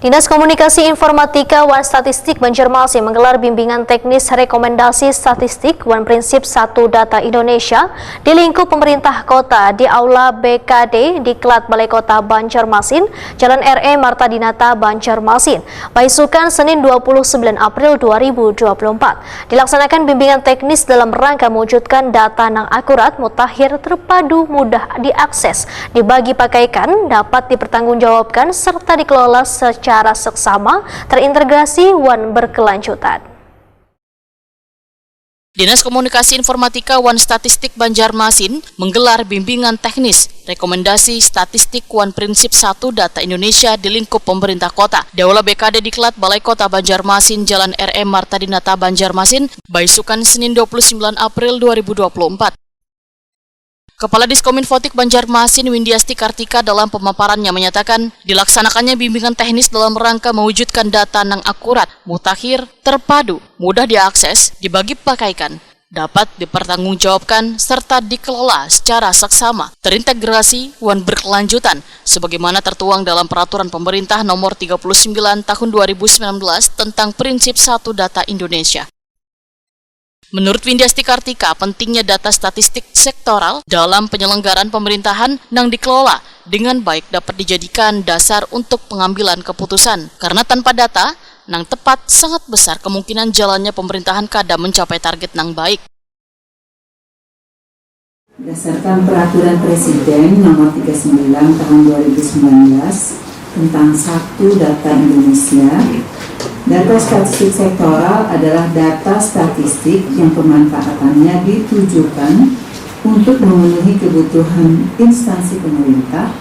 Dinas Komunikasi Informatika Wan Statistik Banjarmasin menggelar bimbingan teknis rekomendasi statistik Wan Prinsip 1 Data Indonesia di lingkup pemerintah kota di Aula BKD di Klat Balai Kota Banjarmasin, Jalan RE Marta Dinata, Banjarmasin, Paisukan Senin 29 April 2024. Dilaksanakan bimbingan teknis dalam rangka mewujudkan data yang akurat, mutakhir, terpadu, mudah diakses, dibagi pakaikan, dapat dipertanggungjawabkan, serta dikelola secara seksama, terintegrasi, wan berkelanjutan. Dinas Komunikasi Informatika Wan Statistik Banjarmasin menggelar bimbingan teknis rekomendasi statistik Wan Prinsip 1 Data Indonesia di lingkup pemerintah kota di Aula BKD di Klat Balai Kota Banjarmasin, Jalan RE Marta Dinata, Banjarmasin, Baisukan Senin 29 April 2024. Kepala Diskominfotik Banjarmasin Windiasti Kartika dalam pemaparannya menyatakan dilaksanakannya bimbingan teknis dalam rangka mewujudkan data yang akurat, mutakhir, terpadu, mudah diakses, dibagi pakaikan, dapat dipertanggungjawabkan, serta dikelola secara seksama, terintegrasi, wan berkelanjutan, sebagaimana tertuang dalam Peraturan Pemerintah Nomor 39 Tahun 2019 tentang Prinsip 1 Data Indonesia. Menurut Windiasti Kartika, pentingnya data statistik sektoral dalam penyelenggaraan pemerintahan yang dikelola dengan baik dapat dijadikan dasar untuk pengambilan keputusan. Karena tanpa data yang tepat, sangat besar kemungkinan jalannya pemerintahan kada mencapai target yang baik. Berdasarkan Peraturan Presiden Nomor 39 Tahun 2019 tentang 1 Data Indonesia, data statistik sektoral adalah data statistik yang pemanfaatannya ditujukan untuk memenuhi kebutuhan instansi pemerintah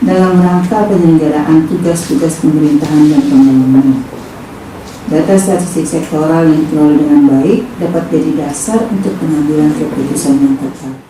dalam rangka penyelenggaraan tugas-tugas pemerintahan dan pembangunan. Data statistik sektoral yang dikelola dengan baik dapat jadi dasar untuk pengambilan keputusan yang tepat.